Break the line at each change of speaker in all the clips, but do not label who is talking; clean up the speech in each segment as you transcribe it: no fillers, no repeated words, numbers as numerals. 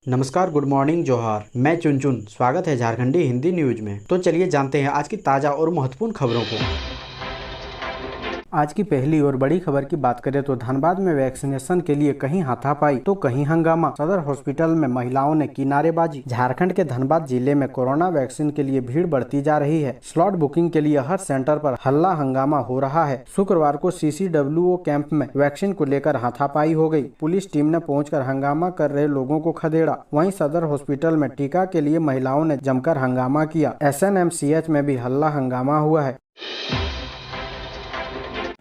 नमस्कार, good morning, जोहार। मैं चुन स्वागत है झारखंडी हिंदी न्यूज में। तो चलिए जानते हैं आज की ताज़ा और महत्वपूर्ण खबरों को। आज की पहली और बड़ी खबर की बात करें तो धनबाद में वैक्सीनेशन के लिए कहीं हाथापाई तो कहीं हंगामा। सदर हॉस्पिटल में महिलाओं ने की नारेबाजी। झारखंड के धनबाद जिले में कोरोना वैक्सीन के लिए भीड़ बढ़ती जा रही है। स्लॉट बुकिंग के लिए हर सेंटर पर हल्ला हंगामा हो रहा है। शुक्रवार को CCWO कैंप में वैक्सीन को लेकर हाथापाई हो गई। पुलिस टीम ने पहुंचकर हंगामा कर रहे लोगों को खदेड़ा। वहीं सदर हॉस्पिटल में टीका के लिए महिलाओं ने जमकर हंगामा किया। SNMCH में भी हल्ला हंगामा हुआ है।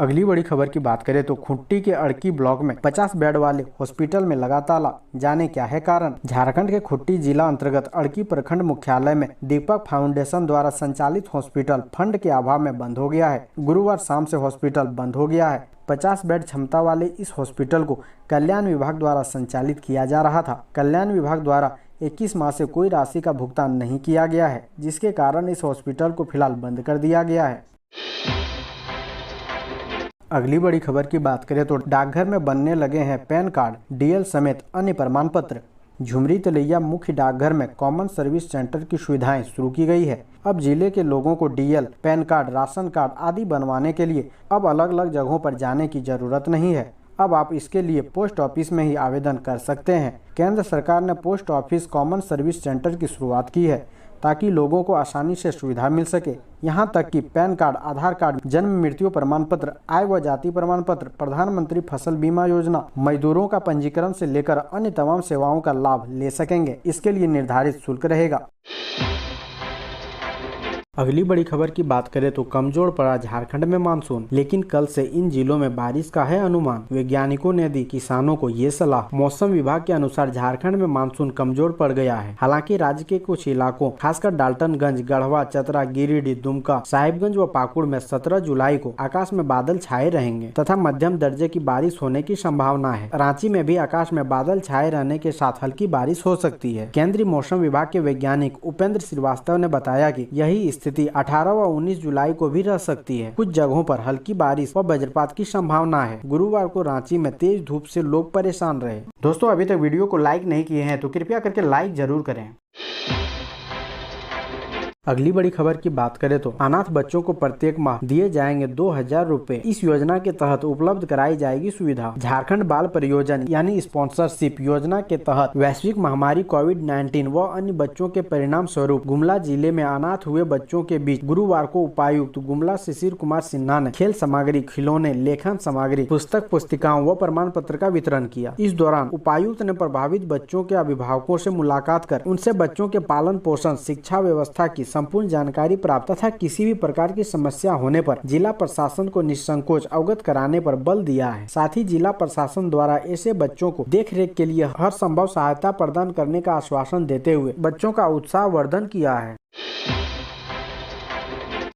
अगली बड़ी खबर की बात करें तो खुट्टी के अड़की ब्लॉक में 50 बेड वाले हॉस्पिटल में लगा ताला। जाने क्या है कारण। झारखंड के खुट्टी जिला अंतर्गत अड़की प्रखंड मुख्यालय में दीपक फाउंडेशन द्वारा संचालित हॉस्पिटल फंड के अभाव में बंद हो गया है। गुरुवार शाम से हॉस्पिटल बंद हो गया है। 50 बेड क्षमता वाले इस हॉस्पिटल को कल्याण विभाग द्वारा संचालित किया जा रहा था। कल्याण विभाग द्वारा 21 माह से कोई राशि का भुगतान नहीं किया गया है, जिसके कारण इस हॉस्पिटल को फिलहाल बंद कर दिया गया है। अगली बड़ी खबर की बात करें तो डाकघर में बनने लगे हैं पैन कार्ड, DL समेत अन्य प्रमाण पत्र। झुमरी तलैया मुख्य डाकघर में कॉमन सर्विस सेंटर की सुविधाएं शुरू की गई है। अब जिले के लोगों को DL, pan card, ration card आदि बनवाने के लिए अब अलग अलग जगहों पर जाने की जरूरत नहीं है। अब आप इसके लिए पोस्ट ऑफिस में ही आवेदन कर सकते हैं। केंद्र सरकार ने post office common service centre की शुरुआत की है ताकि लोगों को आसानी से सुविधा मिल सके। यहाँ तक कि पैन कार्ड, आधार कार्ड, जन्म मृत्यु प्रमाण पत्र, आय व जाति प्रमाण पत्र, प्रधानमंत्री फसल बीमा योजना, मजदूरों का पंजीकरण से लेकर अन्य तमाम सेवाओं का लाभ ले सकेंगे। इसके लिए निर्धारित शुल्क रहेगा। अगली बड़ी खबर की बात करें तो कमजोर पड़ा झारखंड में मानसून, लेकिन कल से इन जिलों में बारिश का है अनुमान। वैज्ञानिकों ने दी किसानों को ये सलाह। मौसम विभाग के अनुसार झारखंड में मानसून कमजोर पड़ गया है। हालांकि राज्य के कुछ इलाकों खासकर डाल्टनगंज, गढ़वा, चतरा, गिरिडीह, दुमका, साहिबगंज व पाकुड़ में 17 जुलाई को आकाश में बादल छाए रहेंगे तथा मध्यम दर्जे की बारिश होने की संभावना है। रांची में भी आकाश में बादल छाए रहने के साथ हल्की बारिश हो सकती है। केंद्रीय मौसम विभाग के वैज्ञानिक उपेंद्र श्रीवास्तव ने बताया कि यही स्थिति 18 व 19 जुलाई को भी रह सकती है। कुछ जगहों पर हल्की बारिश व वज्रपात की संभावना है। गुरुवार को रांची में तेज धूप से लोग परेशान रहे। दोस्तों, अभी तक वीडियो को लाइक नहीं किए हैं तो कृपया करके लाइक जरूर करें। अगली बड़ी खबर की बात करें तो अनाथ बच्चों को प्रत्येक माह दिए जाएंगे 2000 रुपए। इस योजना के तहत उपलब्ध कराई जाएगी सुविधा। झारखंड बाल परियोजना यानी स्पॉन्सरशिप योजना के तहत वैश्विक महामारी कोविड-19 व अन्य बच्चों के परिणाम स्वरूप गुमला जिले में अनाथ हुए बच्चों के बीच गुरुवार को उपायुक्त गुमला शिशिर कुमार सिन्हा ने खेल सामग्री, खिलौने, लेखन सामग्री, पुस्तक, पुस्तिकाओं व प्रमाण पत्र का वितरण किया। इस दौरान उपायुक्त ने प्रभावित बच्चों के अभिभावकों से मुलाकात कर उनसे बच्चों के पालन पोषण, शिक्षा व्यवस्था की संपूर्ण जानकारी प्राप्त तथा किसी भी प्रकार की समस्या होने पर जिला प्रशासन को निसंकोच अवगत कराने पर बल दिया है। साथ ही जिला प्रशासन द्वारा ऐसे बच्चों को देखरेख के लिए हर संभव सहायता प्रदान करने का आश्वासन देते हुए बच्चों का उत्साह वर्धन किया है।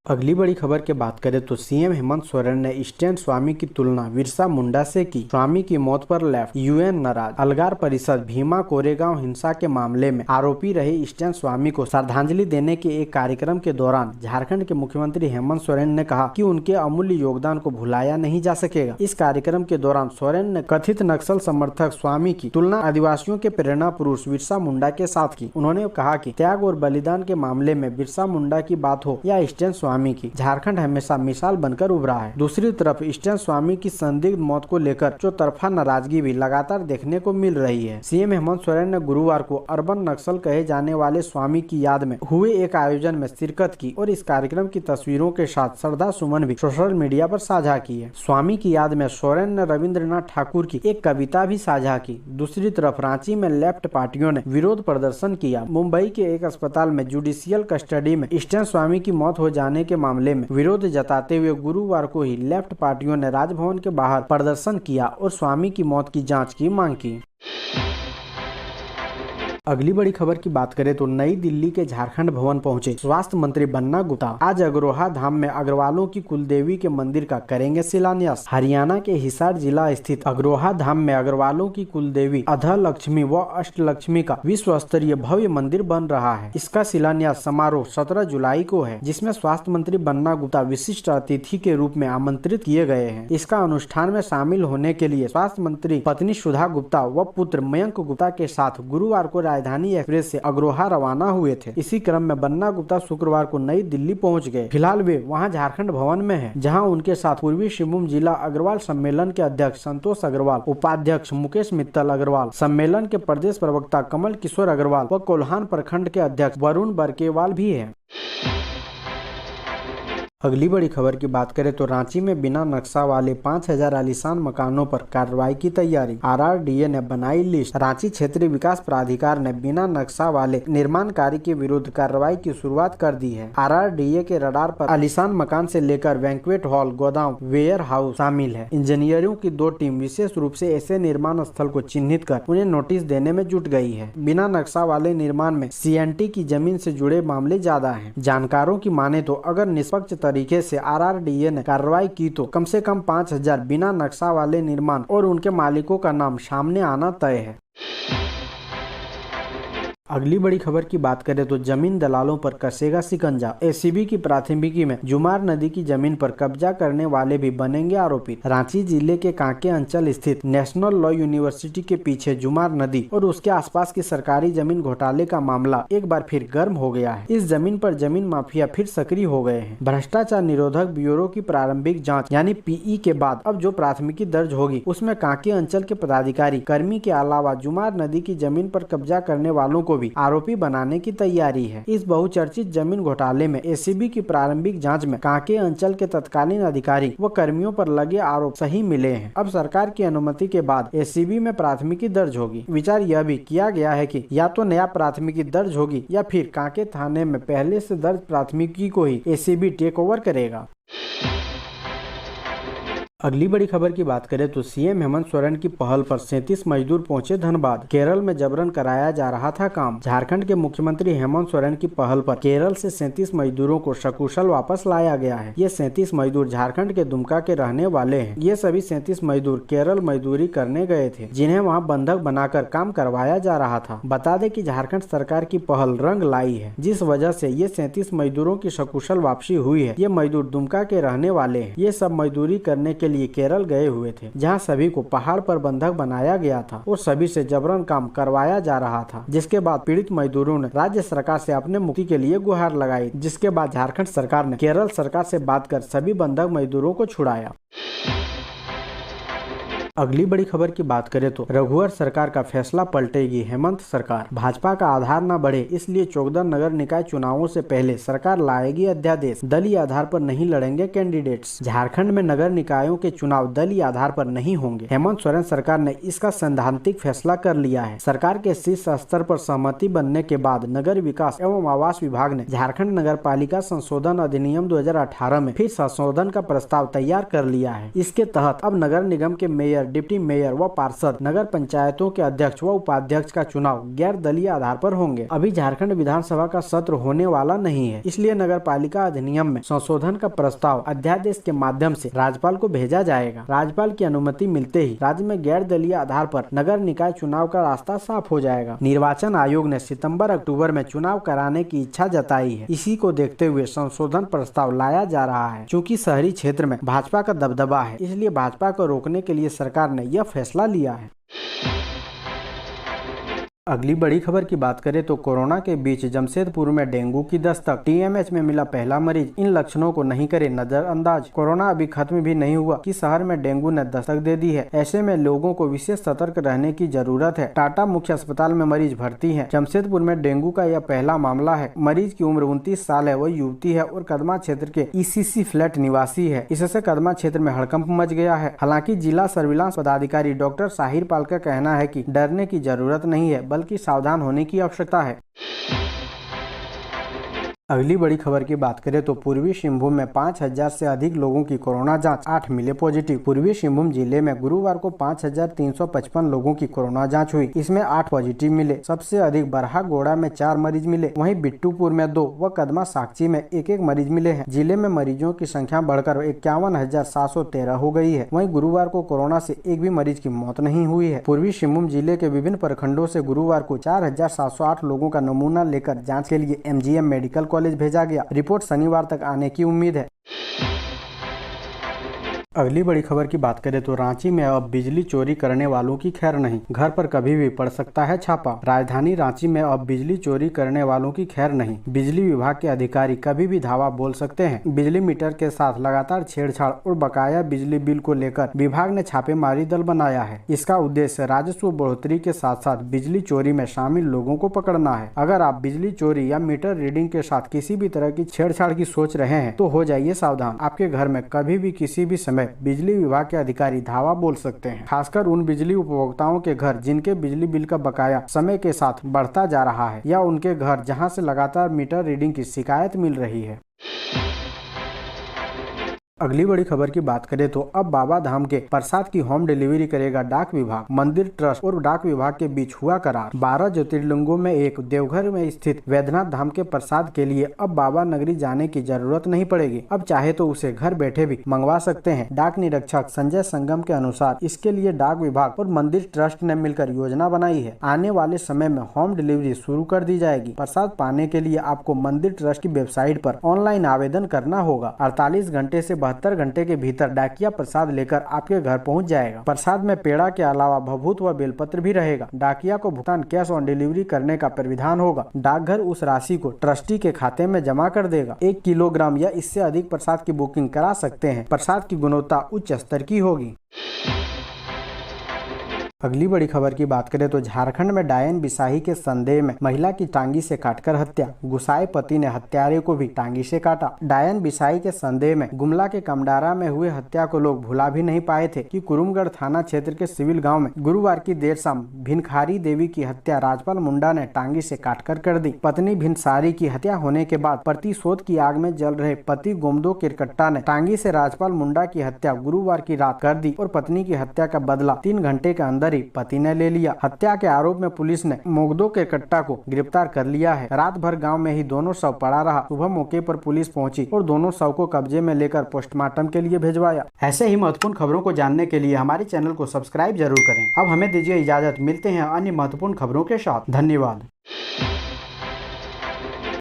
अगली बड़ी खबर की बात करें तो CM हेमंत सोरेन ने स्टैन स्वामी की तुलना बिरसा मुंडा से की। स्वामी की मौत पर लेफ्ट UN नाराज। अलगार परिषद भीमा कोरेगांव हिंसा के मामले में आरोपी रहे स्टैन स्वामी को श्रद्धांजलि देने के एक कार्यक्रम के दौरान झारखंड के मुख्यमंत्री हेमंत सोरेन ने कहा कि उनके अमूल्य योगदान को भुलाया नहीं जा सकेगा। इस कार्यक्रम के दौरान सोरेन ने कथित नक्सल समर्थक स्वामी की तुलना आदिवासियों के प्रेरणा पुरुष बिरसा मुंडा के साथ की। उन्होंने कहा कि त्याग और बलिदान के मामले में बिरसा मुंडा की बात हो या स्टैन स्वामी की, झारखंड हमेशा मिसाल बनकर उभरा है। दूसरी तरफ स्टैन स्वामी की संदिग्ध मौत को लेकर चौतरफा नाराजगी भी लगातार देखने को मिल रही है। CM हेमंत सोरेन ने गुरुवार को अर्बन नक्सल कहे जाने वाले स्वामी की याद में हुए एक आयोजन में शिरकत की और इस कार्यक्रम की तस्वीरों के साथ श्रद्धा सुमन भी सोशल मीडिया पर साझा की है। स्वामी की याद में सोरेन ने रविंद्रनाथ ठाकुर की एक कविता भी साझा की। दूसरी तरफ रांची में लेफ्ट पार्टियों ने विरोध प्रदर्शन किया। मुंबई के एक अस्पताल में जुडिशियल कस्टडी में स्टैन स्वामी की मौत हो जाने के मामले में विरोध जताते हुए गुरुवार को ही लेफ्ट पार्टियों ने राजभवन के बाहर प्रदर्शन किया और स्वामी की मौत की जांच की मांग की। अगली बड़ी खबर की बात करें तो नई दिल्ली के झारखंड भवन पहुंचे स्वास्थ्य मंत्री बन्ना गुप्ता आज अग्रोहा धाम में अग्रवालों की कुलदेवी के मंदिर का करेंगे शिलान्यास। हरियाणा के हिसार जिला स्थित अग्रोहा धाम में अग्रवालों की कुलदेवी अधलक्ष्मी व अष्टलक्ष्मी का विश्व स्तरीय भव्य मंदिर बन रहा है। इसका शिलान्यास समारोह 17 जुलाई को है, जिसमें स्वास्थ्य मंत्री बन्ना गुप्ता विशिष्ट अतिथि के रूप में आमंत्रित किए गए हैं। इसका अनुष्ठान में शामिल होने के लिए स्वास्थ्य मंत्री पत्नी सुधा गुप्ता व पुत्र मयंक गुप्ता के साथ गुरुवार को राजधानी एक्सप्रेस से अग्रोहा रवाना हुए थे। इसी क्रम में बन्ना गुप्ता शुक्रवार को नई दिल्ली पहुंच गए। फिलहाल वे वहां झारखंड भवन में हैं, जहां उनके साथ पूर्वी सिंहभूम जिला अग्रवाल सम्मेलन के अध्यक्ष संतोष अग्रवाल, उपाध्यक्ष मुकेश मित्तल अग्रवाल, सम्मेलन के प्रदेश प्रवक्ता कमल किशोर अग्रवाल व कोल्हान प्रखंड के अध्यक्ष वरुण बरकेवाल भी हैं। अगली बड़ी खबर की बात करें तो रांची में बिना नक्शा वाले 5000 आलीशान मकानों पर कार्रवाई की तैयारी। आरआरडीए ने बनाई लिस्ट। रांची क्षेत्रीय विकास प्राधिकार ने बिना नक्शा वाले निर्माण कार्य के विरुद्ध कार्रवाई की शुरुआत कर दी है। आरआरडीए के रडार पर आलीशान मकान से लेकर बैंक्वेट हॉल, गोदाम, वेयर हाउस शामिल है। इंजीनियरों की 2 टीम विशेष रूप से ऐसे निर्माण स्थल को चिन्हित कर उन्हें नोटिस देने में जुट गई है। बिना नक्शा वाले निर्माण में सीएनटी की जमीन से जुड़े मामले ज्यादा हैं। जानकारों की माने तो अगर निष्पक्ष तरीके से आरआरडीए ने कार्रवाई की तो कम से कम 5000 बिना नक्शा वाले निर्माण और उनके मालिकों का नाम सामने आना तय है। अगली बड़ी खबर की बात करें तो जमीन दलालों पर कसेगा शिकंजा। एसीबी की प्राथमिकी में जुमार नदी की जमीन पर कब्जा करने वाले भी बनेंगे आरोपित। रांची जिले के कांके अंचल स्थित नेशनल लॉ यूनिवर्सिटी के पीछे जुमार नदी और उसके आसपास की सरकारी जमीन घोटाले का मामला एक बार फिर गर्म हो गया है। इस जमीन पर जमीन माफिया फिर सक्रिय हो गए हैं। भ्रष्टाचार निरोधक ब्यूरो की प्रारंभिक जाँच यानी पीई के बाद अब जो प्राथमिकी दर्ज होगी उसमें कांके अंचल के पदाधिकारी कर्मी के अलावा जुमार नदी की जमीन पर कब्जा करने वालों को भी आरोपी बनाने की तैयारी है। इस बहुचर्चित जमीन घोटाले में एसीबी की प्रारंभिक जांच में कांके अंचल के तत्कालीन अधिकारी व कर्मियों पर लगे आरोप सही मिले हैं। अब सरकार की अनुमति के बाद एसीबी में प्राथमिकी दर्ज होगी। विचार यह भी किया गया है कि या तो नया प्राथमिकी दर्ज होगी या फिर कांके थाने में पहले से दर्ज प्राथमिकी को ही एसीबी टेक ओवर करेगा। अगली बड़ी खबर की बात करें तो सीएम हेमंत सोरेन की पहल पर 37 मजदूर पहुंचे धनबाद। केरल में जबरन कराया जा रहा था काम। झारखंड के मुख्यमंत्री हेमंत सोरेन की पहल पर केरल से 37 मजदूरों को सकुशल वापस लाया गया है। ये 37 मजदूर झारखंड के दुमका के रहने वाले हैं। ये सभी 37 मजदूर केरल मजदूरी करने गए थे, जिन्हें वहाँ बंधक बनाकर काम करवाया जा रहा था। बता दें कि झारखंड सरकार की पहल रंग लाई है, जिस वजह से ये 37 मजदूरों की सकुशल वापसी हुई है। ये मजदूर दुमका के रहने वाले हैं। ये सब मजदूरी करने के लिए केरल गए हुए थे, जहां सभी को पहाड़ पर बंधक बनाया गया था और सभी से जबरन काम करवाया जा रहा था। जिसके बाद पीड़ित मजदूरों ने राज्य सरकार से अपने मुक्ति के लिए गुहार लगाई, जिसके बाद झारखंड सरकार ने केरल सरकार से बात कर सभी बंधक मजदूरों को छुड़ाया। अगली बड़ी खबर की बात करें तो रघुवर सरकार का फैसला पलटेगी हेमंत सरकार। भाजपा का आधार न बढ़े इसलिए चौगदर नगर निकाय चुनावों से पहले सरकार लाएगी अध्यादेश। दलीय आधार पर नहीं लड़ेंगे कैंडिडेट्स। झारखंड में नगर निकायों के चुनाव दलीय आधार पर नहीं होंगे। हेमंत सोरेन सरकार ने इसका सैद्धांतिक फैसला कर लिया है। सरकार के शीर्ष स्तर पर सहमति बनने के बाद नगर विकास एवं आवास विभाग ने झारखंड नगर पालिका संशोधन अधिनियम 2018 में फिर संशोधन का प्रस्ताव तैयार कर लिया है। इसके तहत अब नगर निगम के मेयर, डिप्टी मेयर व पार्षद, नगर पंचायतों के अध्यक्ष व उपाध्यक्ष का चुनाव गैर दलीय आधार पर होंगे। अभी झारखंड विधानसभा का सत्र होने वाला नहीं है, इसलिए नगर पालिका अधिनियम में संशोधन का प्रस्ताव अध्यादेश के माध्यम से राज्यपाल को भेजा जाएगा। राज्यपाल की अनुमति मिलते ही राज्य में गैर दलीय आधार पर नगर निकाय चुनाव का रास्ता साफ हो जाएगा। निर्वाचन आयोग ने सितंबर-अक्टूबर में चुनाव कराने की इच्छा जताई है। इसी को देखते हुए संशोधन प्रस्ताव लाया जा रहा है। चूँकि शहरी क्षेत्र में भाजपा का दबदबा है, इसलिए भाजपा को रोकने के लिए सरकार ने यह फैसला लिया है। अगली बड़ी खबर की बात करें तो कोरोना के बीच जमशेदपुर में डेंगू की दस्तक। टीएमएच में मिला पहला मरीज। इन लक्षणों को नहीं करे नजरअंदाज। कोरोना अभी खत्म भी नहीं हुआ कि शहर में डेंगू ने दस्तक दे दी है। ऐसे में लोगों को विशेष सतर्क रहने की जरूरत है। टाटा मुख्य अस्पताल में मरीज भर्ती है। जमशेदपुर में डेंगू का यह पहला मामला है। मरीज की उम्र 29 साल है, वह युवती है और कदमा क्षेत्र के ईसीसी फ्लैट निवासी है। इससे कदमा क्षेत्र में हड़कंप मच गया है। हालांकि जिला सर्विलांस पदाधिकारी डॉक्टर साहिर पाल का कहना है कि डरने की जरूरत नहीं है, बल्कि सावधान होने की आवश्यकता है। अगली बड़ी खबर की बात करें तो पूर्वी सिंहभूम में 5000 से अधिक लोगों की कोरोना जांच, 8 मिले पॉजिटिव। पूर्वी सिंहभूम जिले में गुरुवार को 5355 लोगों की कोरोना जांच हुई। इसमें 8 पॉजिटिव मिले। सबसे अधिक बरहागोड़ा में 4 मरीज मिले, वहीं बिट्टूपुर में 2 व कदमा साकची में 1-1 मरीज मिले हैं। जिले में मरीजों की संख्या बढ़कर 51,713 हो गई है। वहीं गुरुवार को कोरोना से एक भी मरीज की मौत नहीं हुई है। पूर्वी सिंहभूम जिले के विभिन्न प्रखंडों से गुरुवार को 4708 लोगों का नमूना लेकर जाँच के लिए MGM मेडिकल कॉलेज भेजा गया। रिपोर्ट शनिवार तक आने की उम्मीद है। अगली बड़ी खबर की बात करें तो रांची में अब बिजली चोरी करने वालों की खैर नहीं, घर पर कभी भी पड़ सकता है छापा। राजधानी रांची में अब बिजली चोरी करने वालों की खैर नहीं, बिजली विभाग के अधिकारी कभी भी धावा बोल सकते हैं। बिजली मीटर के साथ लगातार छेड़छाड़ और बकाया बिजली बिल को लेकर विभाग ने छापेमारी दल बनाया है। इसका उद्देश्य राजस्व बढ़ोतरी के साथ साथ बिजली चोरी में शामिल लोगों को पकड़ना है। अगर आप बिजली चोरी या मीटर रीडिंग के साथ किसी भी तरह की छेड़छाड़ की सोच रहे हैं तो हो जाइए सावधान। आपके घर में कभी भी किसी भी समय बिजली विभाग के अधिकारी धावा बोल सकते हैं, खासकर उन बिजली उपभोक्ताओं के घर जिनके बिजली बिल का बकाया समय के साथ बढ़ता जा रहा है या उनके घर जहां से लगातार मीटर रीडिंग की शिकायत मिल रही है। अगली बड़ी खबर की बात करें तो अब बाबा धाम के प्रसाद की होम डिलीवरी करेगा डाक विभाग। मंदिर ट्रस्ट और डाक विभाग के बीच हुआ करार। 12 ज्योतिर्लिंगों में एक देवघर में स्थित वैद्यनाथ धाम के प्रसाद के लिए अब बाबा नगरी जाने की जरूरत नहीं पड़ेगी। अब चाहे तो उसे घर बैठे भी मंगवा सकते हैं। डाक निरीक्षक संजय संगम के अनुसार इसके लिए डाक विभाग और मंदिर ट्रस्ट ने मिलकर योजना बनाई है। आने वाले समय में होम डिलीवरी शुरू कर दी जाएगी। प्रसाद पाने के लिए आपको मंदिर ट्रस्ट की वेबसाइट पर ऑनलाइन आवेदन करना होगा। 48 घंटे से 72 घंटे के भीतर डाकिया प्रसाद लेकर आपके घर पहुंच जाएगा। प्रसाद में पेड़ा के अलावा भभूत व बेलपत्र भी रहेगा। डाकिया को भुगतान कैश ऑन डिलीवरी करने का प्राविधान होगा। डाकघर उस राशि को ट्रस्टी के खाते में जमा कर देगा। 1 किलोग्राम या इससे अधिक प्रसाद की बुकिंग करा सकते हैं। प्रसाद की गुणवत्ता उच्च स्तर की होगी। अगली बड़ी खबर की बात करें तो झारखंड में डायन बिसाही के संदेह में महिला की टांगी से काटकर हत्या। गुस्साए पति ने हत्यारे को भी टांगी से काटा। डायन बिसाही के संदेह में गुमला के कमडारा में हुए हत्या को लोग भुला भी नहीं पाए थे कि कुरुमगढ़ थाना क्षेत्र के सिविल गांव में गुरुवार की देर शाम भिनखारी देवी की हत्या राजपाल मुंडा ने टांगी से काटकर कर दी। पत्नी भिनसारी की हत्या होने के बाद प्रतिशोध की आग में जल रहे पति गोमदो किरकट्टा ने टांगी से राजपाल मुंडा की हत्या गुरुवार की रात कर दी और पत्नी की हत्या का बदला 3 घंटे के अंदर पति ने ले लिया। हत्या के आरोप में पुलिस ने मोगदो के कट्टा को गिरफ्तार कर लिया है। रात भर गांव में ही दोनों शव पड़ा रहा। सुबह मौके पर पुलिस पहुंची और दोनों शव को कब्जे में लेकर पोस्टमार्टम के लिए भिजवाया। ऐसे ही महत्वपूर्ण खबरों को जानने के लिए हमारे चैनल को सब्सक्राइब जरूर करें। अब हमें दीजिए इजाजत, मिलते हैं अन्य महत्वपूर्ण खबरों के साथ। धन्यवाद।